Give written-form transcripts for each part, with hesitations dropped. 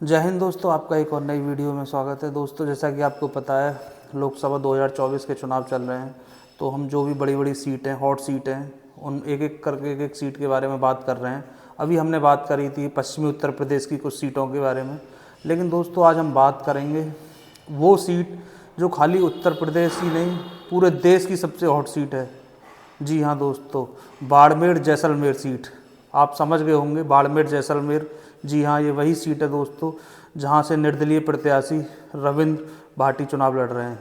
जय हिंद दोस्तों, आपका एक और नई वीडियो में स्वागत है। दोस्तों, जैसा कि आपको पता है, लोकसभा 2024 के चुनाव चल रहे हैं। तो हम जो भी बड़ी बड़ी सीटें, हॉट सीटें, उन एक एक करके एक एक सीट के बारे में बात कर रहे हैं। अभी हमने बात करी थी पश्चिमी उत्तर प्रदेश की कुछ सीटों के बारे में, लेकिन दोस्तों आज हम बात करेंगे वो सीट जो खाली उत्तर प्रदेश ही नहीं, पूरे देश की सबसे हॉट सीट है। जी हाँ दोस्तों, बाड़मेर जैसलमेर सीट। आप समझ गए होंगे, बाड़मेर जैसलमेर। जी हाँ, ये वही सीट है दोस्तों जहाँ से निर्दलीय प्रत्याशी रविंद्र भाटी चुनाव लड़ रहे हैं।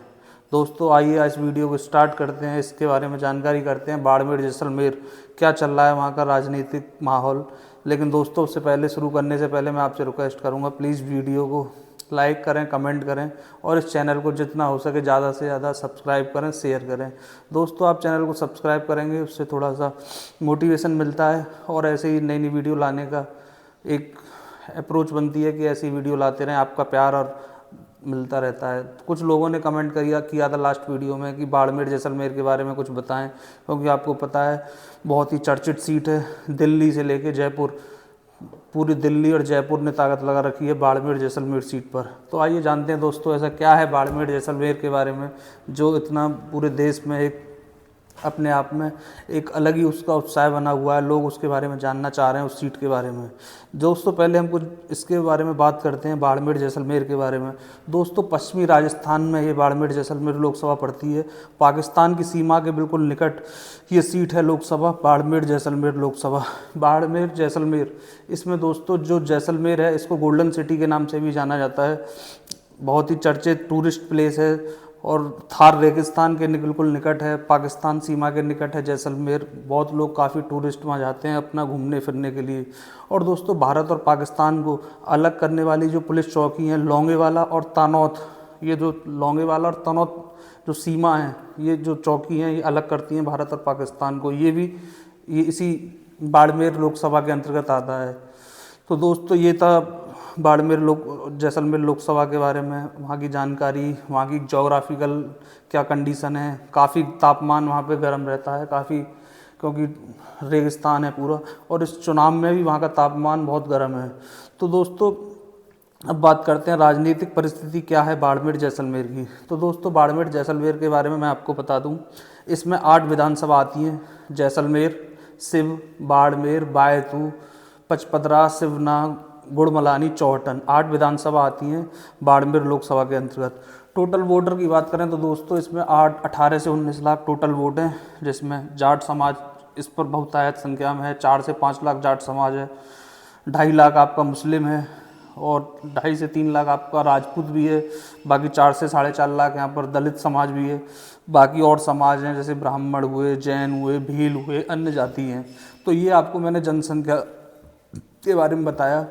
दोस्तों आइए इस वीडियो को स्टार्ट करते हैं, इसके बारे में जानकारी करते हैं। बाड़मेर जैसलमेर क्या चल रहा है वहाँ का राजनीतिक माहौल। लेकिन दोस्तों, उससे पहले शुरू करने से पहले मैं आपसे रिक्वेस्ट करूँगा, प्लीज़ वीडियो को लाइक करें, कमेंट करें और इस चैनल को जितना हो सके ज़्यादा से ज़्यादा सब्सक्राइब करें, शेयर करें। दोस्तों, आप चैनल को सब्सक्राइब करेंगे, उससे थोड़ा सा मोटिवेशन मिलता है और ऐसे ही नई नई वीडियो लाने का एक अप्रोच बनती है कि ऐसी वीडियो लाते रहें। आपका प्यार और मिलता रहता है। कुछ लोगों ने कमेंट किया था लास्ट वीडियो में कि बाड़मेर जैसलमेर के बारे में कुछ बताएं, क्योंकि आपको पता है बहुत ही चर्चित सीट है। दिल्ली से लेके जयपुर, पूरी दिल्ली और जयपुर ने ताकत लगा रखी है बाड़मेर जैसलमेर सीट पर। तो आइए जानते हैं दोस्तों, ऐसा क्या है बाड़मेर जैसलमेर के बारे में जो इतना पूरे देश में एक अपने आप में एक अलग ही उसका उत्साह बना हुआ है। लोग उसके बारे में जानना चाह रहे हैं, उस सीट के बारे में। दोस्तों पहले हम कुछ इसके बारे में बात करते हैं, बाड़मेर जैसलमेर के बारे में। दोस्तों, पश्चिमी राजस्थान में ये बाड़मेर जैसलमेर लोकसभा पड़ती है। पाकिस्तान की सीमा के बिल्कुल निकट ये सीट है लोकसभा, बाड़मेर जैसलमेर लोकसभा। बाड़मेर जैसलमेर, इसमें दोस्तों जो जैसलमेर है इसको गोल्डन सिटी के नाम से भी जाना जाता है। बहुत ही चर्चित टूरिस्ट प्लेस है और थार रेगिस्तान के बिल्कुल निकट है, पाकिस्तान सीमा के निकट है जैसलमेर। बहुत लोग, काफ़ी टूरिस्ट वहाँ जाते हैं अपना घूमने फिरने के लिए। और दोस्तों, भारत और पाकिस्तान को अलग करने वाली जो पुलिस चौकी हैं लोंगेवाला और तानौत, ये जो लोंगेवाला और तनौत जो सीमा है, ये जो चौकी हैं ये अलग करती हैं भारत और पाकिस्तान को। ये इसी बाड़मेर लोकसभा के अंतर्गत आता है। तो दोस्तों, ये था बाड़मेर जैसलमेर लोकसभा के बारे में, वहाँ की जानकारी, वहाँ की जोग्राफिकल क्या कंडीशन है। काफ़ी तापमान वहाँ पे गर्म रहता है काफ़ी, क्योंकि रेगिस्तान है पूरा, और इस चुनाव में भी वहाँ का तापमान बहुत गर्म है। तो दोस्तों, अब बात करते हैं राजनीतिक परिस्थिति क्या है बाड़मेर जैसलमेर की। तो दोस्तों, बाड़मेर जैसलमेर के बारे में मैं आपको बता दूं, इसमें 8 विधानसभा आती हैं। जैसलमेर, सिव, बाड़मेर, बायतू, पचपदरा, सिवना, गुड़मलानी, चौहटन, 8 विधानसभा आती हैं बाड़मेर लोकसभा के अंतर्गत। टोटल वोटर की बात करें तो दोस्तों, इसमें 18 से 19 लाख टोटल वोट हैं, जिसमें जाट समाज इस पर बहुतायत संख्या में है। 4 से 5 लाख जाट समाज है, 2.5 लाख आपका मुस्लिम है और 2.5 से 3 लाख आपका राजपूत भी है। बाकी 4 से 4.5 लाख यहाँ पर दलित समाज भी है। बाकी और समाज हैं जैसे ब्राह्मण हुए, जैन हुए, भील हुए, अन्य जाति हैं। तो ये आपको मैंने जनसंख्या के बारे में बताया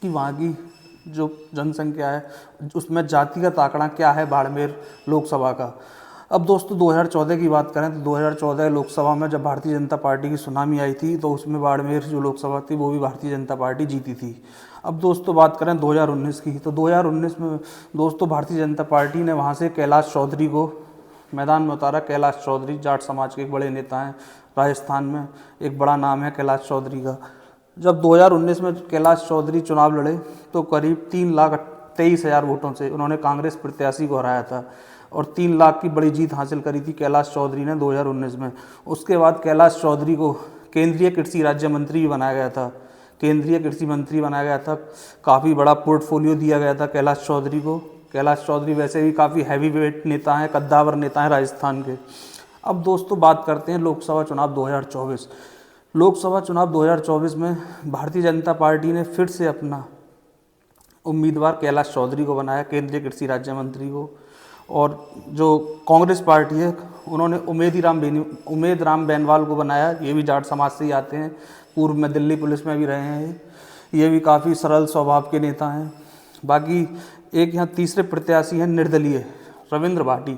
कि वहाँ की जो जनसंख्या है उसमें जातिगत आंकड़ा क्या है बाड़मेर लोकसभा का। अब दोस्तों, 2014 की बात करें तो 2014 लोकसभा में जब भारतीय जनता पार्टी की सुनामी आई थी तो उसमें बाड़मेर जो लोकसभा थी वो भी भारतीय जनता पार्टी जीती थी। अब दोस्तों बात करें 2019 की, तो 2019 में दोस्तों भारतीय जनता पार्टी ने वहाँ से कैलाश चौधरी को मैदान में उतारा। कैलाश चौधरी जाट समाज के एक बड़े नेता हैं, राजस्थान में एक बड़ा नाम है कैलाश चौधरी का। जब 2019 में कैलाश चौधरी चुनाव लड़े तो करीब 3,23,000 वोटों से उन्होंने कांग्रेस प्रत्याशी को हराया था और 3 लाख की बड़ी जीत हासिल करी थी कैलाश चौधरी ने 2019 में। उसके बाद कैलाश चौधरी को केंद्रीय कृषि राज्य मंत्री भी बनाया गया था, केंद्रीय कृषि मंत्री बनाया गया था। काफ़ी बड़ा पोर्टफोलियो दिया गया था कैलाश चौधरी को। कैलाश चौधरी वैसे भी काफ़ी हैवी वेट नेता हैं, कद्दावर नेता हैं राजस्थान के। अब दोस्तों बात करते हैं लोकसभा चुनाव 2024। लोकसभा चुनाव 2024 में भारतीय जनता पार्टी ने फिर से अपना उम्मीदवार कैलाश चौधरी को बनाया, केंद्रीय कृषि राज्य मंत्री को। और जो कांग्रेस पार्टी है उन्होंने उमेद राम बेनीवाल को बनाया। ये भी जाट समाज से ही आते हैं, पूर्व में दिल्ली पुलिस में भी रहे हैं। ये भी काफ़ी सरल स्वभाव के नेता हैं। बाकी एक यहाँ तीसरे प्रत्याशी हैं निर्दलीय रविंद्र भाटी।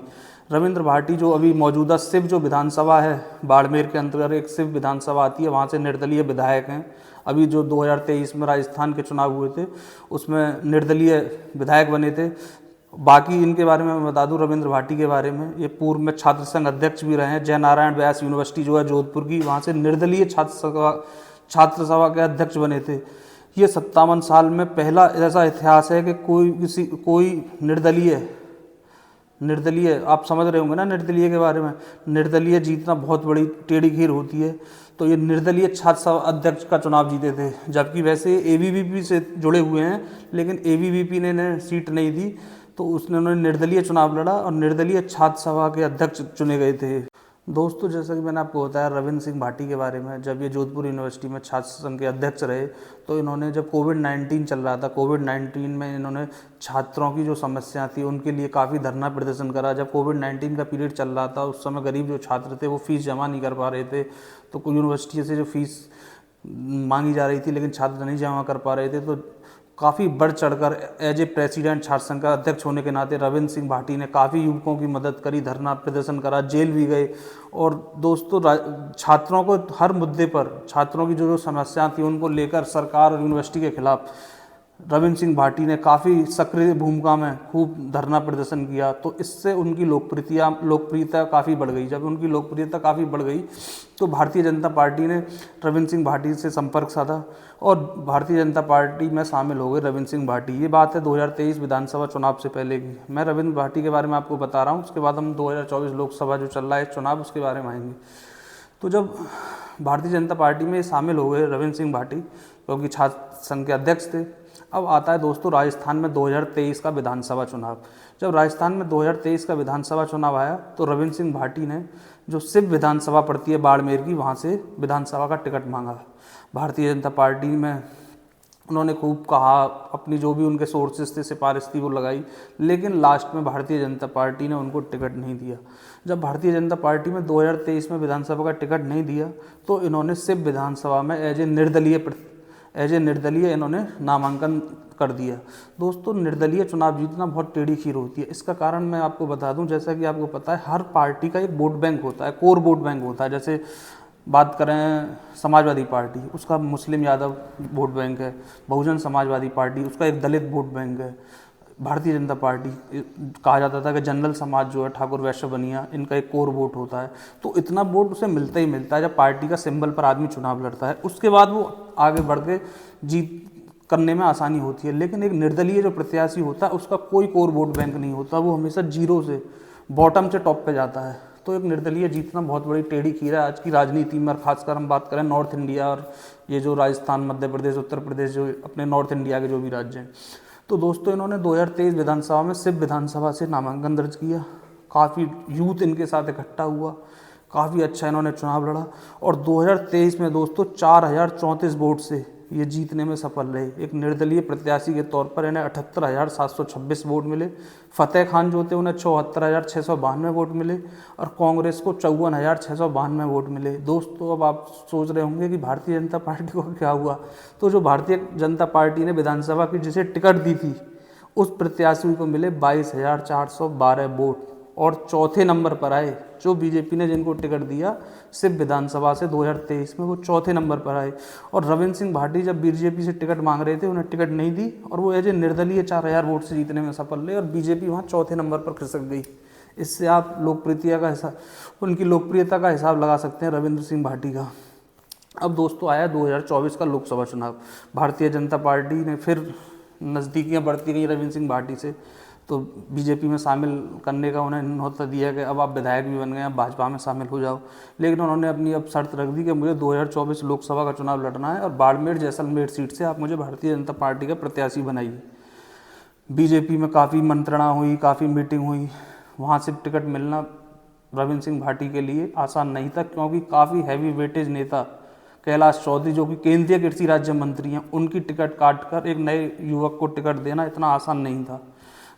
रविंद्र भाटी जो अभी मौजूदा सिव जो विधानसभा है बाड़मेर के अंतर्गत, एक सिव विधानसभा आती है, वहाँ से निर्दलीय विधायक हैं। अभी जो 2023 में राजस्थान के चुनाव हुए थे उसमें निर्दलीय विधायक बने थे। बाकी इनके बारे में मैं बता दूं, रविंद्र भाटी के बारे में, ये पूर्व में छात्र संघ अध्यक्ष भी रहे हैं। जय नारायण व्यास यूनिवर्सिटी जो है जोधपुर की, वहाँ से निर्दलीय छात्र सभा के अध्यक्ष बने थे। ये 57 साल में पहला ऐसा इतिहास है कि कोई निर्दलीय, आप समझ रहे होंगे ना निर्दलीय के बारे में। निर्दलीय जीतना बहुत बड़ी टेढ़ी खीर होती है। तो ये निर्दलीय छात्र सभा अध्यक्ष का चुनाव जीते थे, जबकि वैसे एबीवीपी से जुड़े हुए हैं, लेकिन एबीवीपी ने इन्हें सीट नहीं दी, तो उन्होंने निर्दलीय चुनाव लड़ा और निर्दलीय छात्र सभा के अध्यक्ष चुने गए थे। दोस्तों, जैसा कि मैंने आपको बताया रविंद्र सिंह भाटी के बारे में, जब ये जोधपुर यूनिवर्सिटी में छात्र संघ के अध्यक्ष रहे, तो इन्होंने जब कोविड-19 चल रहा था, कोविड-19 में इन्होंने छात्रों की जो समस्या थी उनके लिए काफ़ी धरना प्रदर्शन करा। जब कोविड-19 का पीरियड चल रहा था, उस समय गरीब जो छात्र थे वो फीस जमा नहीं कर पा रहे थे, तो यूनिवर्सिटी से जो फीस मांगी जा रही थी लेकिन छात्र नहीं जमा कर पा रहे थे, तो काफ़ी बढ़ चढ़कर एज ए प्रेसिडेंट छात्र संघ का अध्यक्ष होने के नाते रविंद्र सिंह भाटी ने काफ़ी युवकों की मदद करी, धरना प्रदर्शन करा, जेल भी गए। और दोस्तों, छात्रों को हर मुद्दे पर छात्रों की जो समस्या थी उनको लेकर सरकार और यूनिवर्सिटी के खिलाफ रविंद्र सिंह भाटी ने काफ़ी सक्रिय भूमिका में खूब धरना प्रदर्शन किया। तो इससे उनकी लोकप्रियता काफ़ी बढ़ गई। जब उनकी लोकप्रियता काफ़ी बढ़ गई तो भारतीय जनता पार्टी ने रविंद्र सिंह भाटी से संपर्क साधा और भारतीय जनता पार्टी में शामिल हो गए रविंद्र सिंह भाटी। ये बात है 2023 विधानसभा चुनाव से पहले की। मैं रविंद्र भाटी के बारे में आपको बता रहा हूँ, उसके बाद हम 2024 लोकसभा जो चल रहा है चुनाव, उसके बारे में आएंगे। तो जब भारतीय जनता पार्टी में शामिल हो गए रविंद्र सिंह भाटी, क्योंकि छात्र संघ के अध्यक्ष थे। अब आता है दोस्तों राजस्थान में 2023 का विधानसभा चुनाव। जब राजस्थान में 2023 का विधानसभा चुनाव आया तो रविंद्र सिंह भाटी ने जो सिर्फ विधानसभा पड़ती है बाड़मेर की, वहाँ से विधानसभा का टिकट मांगा। भारतीय जनता पार्टी में उन्होंने खूब कहा, अपनी जो भी उनके सोर्सेज थे सिफारिश थी वो लगाई, लेकिन लास्ट में भारतीय जनता पार्टी ने उनको टिकट नहीं दिया। जब भारतीय जनता पार्टी में 2023 में विधानसभा का टिकट नहीं दिया तो इन्होंने सिर्फ विधानसभा में एज ए निर्दलीय इन्होंने नामांकन कर दिया। दोस्तों, निर्दलीय चुनाव जीतना बहुत टेढ़ी खीर होती है। इसका कारण मैं आपको बता दूं, जैसा कि आपको पता है हर पार्टी का एक वोट बैंक होता है, कोर वोट बैंक होता है। जैसे बात करें समाजवादी पार्टी, उसका मुस्लिम यादव वोट बैंक है। बहुजन समाजवादी पार्टी, उसका एक दलित वोट बैंक है। भारतीय जनता पार्टी, कहा जाता था कि जनरल समाज जो है ठाकुर वैश्य बनिया, इनका एक कोर वोट होता है। तो इतना वोट उसे मिलता ही मिलता है जब पार्टी का सिंबल पर आदमी चुनाव लड़ता है, उसके बाद वो आगे बढ़ के जीत करने में आसानी होती है। लेकिन एक निर्दलीय जो प्रत्याशी होता है उसका कोई कोर वोट बैंक नहीं होता, वो हमेशा जीरो से बॉटम से टॉप पे जाता है। तो एक निर्दलीय जीतना बहुत बड़ी टेढ़ी खीर है आज की राजनीति में। और खासकर हम बात करें नॉर्थ इंडिया और ये जो राजस्थान, मध्य प्रदेश, उत्तर प्रदेश, जो अपने नॉर्थ इंडिया के जो भी राज्य हैं। तो दोस्तों, इन्होंने 2023 विधानसभा में सिर्फ विधानसभा से नामांकन दर्ज किया। काफ़ी यूथ इनके साथ इकट्ठा हुआ, काफ़ी अच्छा इन्होंने चुनाव लड़ा और 2023 में दोस्तों 4034 वोट से ये जीतने में सफल रहे। एक निर्दलीय प्रत्याशी के तौर पर इन्हें 78,726 वोट मिले। फतेह खान जो थे उन्हें 74,692 वोट मिले और कांग्रेस को 54,692 वोट मिले। दोस्तों, अब आप सोच रहे होंगे कि भारतीय जनता पार्टी को क्या हुआ। तो जो भारतीय जनता पार्टी ने विधानसभा की जिसे टिकट दी थी, उस प्रत्याशी को मिले 22,412 वोट और चौथे नंबर पर आए। जो बीजेपी ने जिनको टिकट दिया सिर्फ विधानसभा से 2023 में, वो चौथे नंबर पर आए। और रविंद्र सिंह भाटी जब बीजेपी से टिकट मांग रहे थे, उन्हें टिकट नहीं दी और वो एज ए निर्दलीय 4,000 वोट से जीतने में सफल रहे और बीजेपी वहाँ चौथे नंबर पर खिसक गई। इससे आप उनकी लोकप्रियता का हिसाब लगा सकते हैं रविंद्र सिंह भाटी का। अब दोस्तों आया 2024 का लोकसभा चुनाव। भारतीय जनता पार्टी ने फिर नज़दीकियाँ बढ़ती गई रविंद्र सिंह भाटी से, तो बीजेपी में शामिल करने का उन्हें न्योता दिया कि अब आप विधायक भी बन गए, अब भाजपा में शामिल हो जाओ। लेकिन उन्होंने अपनी अब शर्त रख दी कि मुझे 2024 लोकसभा का चुनाव लड़ना है और बाड़मेर जैसलमेर सीट से आप मुझे भारतीय जनता पार्टी का प्रत्याशी बनाइए। बीजेपी में काफ़ी मंत्रणा हुई, काफ़ी मीटिंग हुई, वहाँ से टिकट मिलना रविंद्र सिंह भाटी के लिए आसान नहीं था, क्योंकि काफ़ी हैवी वेटेज नेता कैलाश चौधरी जो कि केंद्रीय कृषि राज्य मंत्री हैं, उनकी टिकट काटकर एक नए युवक को टिकट देना इतना आसान नहीं था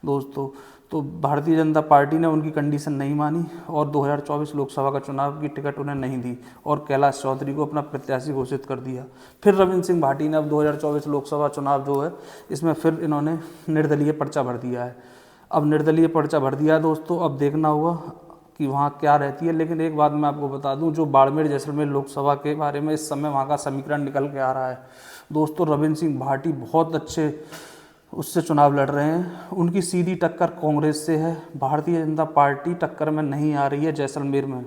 दोस्तों। तो भारतीय जनता पार्टी ने उनकी कंडीशन नहीं मानी और 2024 लोकसभा का चुनाव की टिकट उन्हें नहीं दी और कैलाश चौधरी को अपना प्रत्याशी घोषित कर दिया। फिर रविंद्र सिंह भाटी ने अब 2024 लोकसभा चुनाव जो है, इसमें फिर इन्होंने निर्दलीय पर्चा भर दिया है। अब निर्दलीय पर्चा भर दिया है दोस्तों, अब देखना होगा कि वहाँ क्या रहती है। लेकिन एक बात मैं आपको बता दूं, जो बाड़मेर जैसलमेर लोकसभा के बारे में इस समय वहाँ का समीकरण निकल के आ रहा है दोस्तों, रविंद्र सिंह भाटी बहुत अच्छे उससे चुनाव लड़ रहे हैं। उनकी सीधी टक्कर कांग्रेस से है, भारतीय जनता पार्टी टक्कर में नहीं आ रही है जैसलमेर में।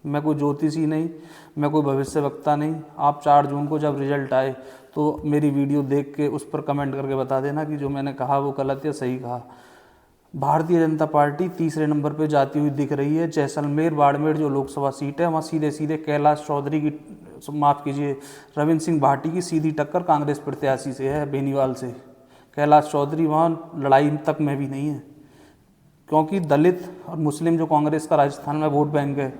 मैं कोई ज्योतिषी नहीं, मैं कोई भविष्यवक्ता नहीं। आप 4 जून को जब रिजल्ट आए तो मेरी वीडियो देख के उस पर कमेंट करके बता देना कि जो मैंने कहा वो गलत या सही कहा। भारतीय जनता पार्टी तीसरे नंबर पर जाती हुई दिख रही है। जैसलमेर बाड़मेर जो लोकसभा सीट है वहाँ सीधे सीधे कैलाश चौधरी की, माफ़ कीजिए, रविंद्र सिंह भाटी की सीधी टक्कर कांग्रेस प्रत्याशी से है, बेनीवाल से। कैलाश चौधरी वहाँ लड़ाई तक में भी नहीं है, क्योंकि दलित और मुस्लिम जो कांग्रेस का राजस्थान में वोट बैंक है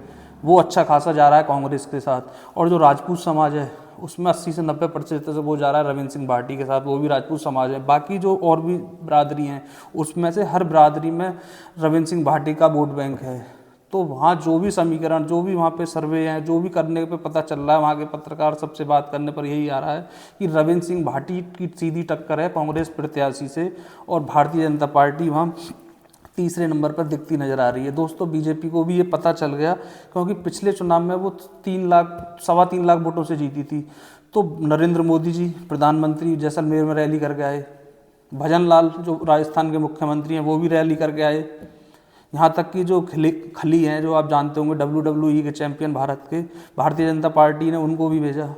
वो अच्छा खासा जा रहा है कांग्रेस के साथ। और जो राजपूत समाज है उसमें 80 से 90% से वो जा रहा है रविंद्र सिंह भाटी के साथ, वो भी राजपूत समाज है। बाकी जो और भी बिरादरी हैं उसमें से हर बिरादरी में रविंद्र सिंह भाटी का वोट बैंक है। तो वहाँ जो भी समीकरण, जो भी वहाँ पे सर्वे हैं, जो भी करने पे पता चल रहा है, वहाँ के पत्रकार सबसे बात करने पर यही आ रहा है कि रविंद्र सिंह भाटी की सीधी टक्कर है कांग्रेस प्रत्याशी से, और भारतीय जनता पार्टी वहाँ तीसरे नंबर पर दिखती नज़र आ रही है। दोस्तों बीजेपी को भी ये पता चल गया, क्योंकि पिछले चुनाव में वो 3 लाख, 3.25 लाख वोटों से जीती थी। तो नरेंद्र मोदी जी प्रधानमंत्री जैसलमेर में रैली करके आए, भजन लाल जो राजस्थान के मुख्यमंत्री हैं वो भी रैली करके आए, यहाँ तक कि जो खली हैं जो आप जानते होंगे WWE के चैंपियन भारत के, भारतीय जनता पार्टी ने उनको भी भेजा,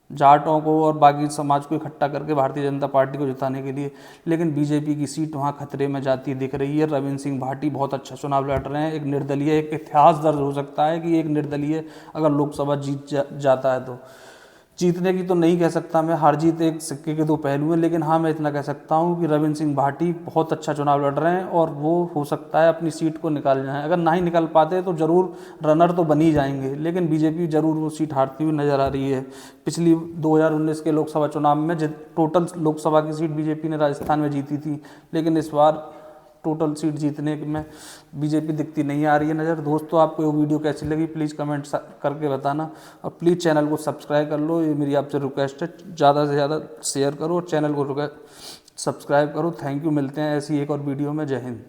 जाटों को और बाकी समाज को इकट्ठा करके भारतीय जनता पार्टी को जिताने के लिए। लेकिन बीजेपी की सीट वहाँ खतरे में जाती दिख रही है। रविंद्र सिंह भाटी बहुत अच्छा चुनाव लड़ रहे हैं। एक निर्दलीय, एक इतिहास दर्ज हो सकता है कि एक निर्दलीय अगर लोकसभा जीत जाता है तो, जीतने की तो नहीं कह सकता मैं, हार जीत एक सिक्के के 2 पहलू हैं, लेकिन हाँ मैं इतना कह सकता हूँ कि रविंद्र सिंह भाटी बहुत अच्छा चुनाव लड़ रहे हैं और वो हो सकता है अपनी सीट को निकाल जाएं। अगर नहीं निकाल पाते तो ज़रूर रनर तो बन ही जाएंगे, लेकिन बीजेपी ज़रूर वो सीट हारती हुई नज़र आ रही है। पिछली 2019 के लोकसभा चुनाव में टोटल लोकसभा की सीट बीजेपी ने राजस्थान में जीती थी, लेकिन इस बार टोटल सीट जीतने में बीजेपी दिखती नहीं आ रही है नज़र। दोस्तों आपको ये वीडियो कैसी लगी प्लीज़ कमेंट करके बताना, और प्लीज़ चैनल को सब्सक्राइब कर लो, ये मेरी आपसे रिक्वेस्ट है। ज़्यादा से ज़्यादा शेयर करो और चैनल को सब्सक्राइब करो। थैंक यू, मिलते हैं ऐसी एक और वीडियो में। जय हिंद।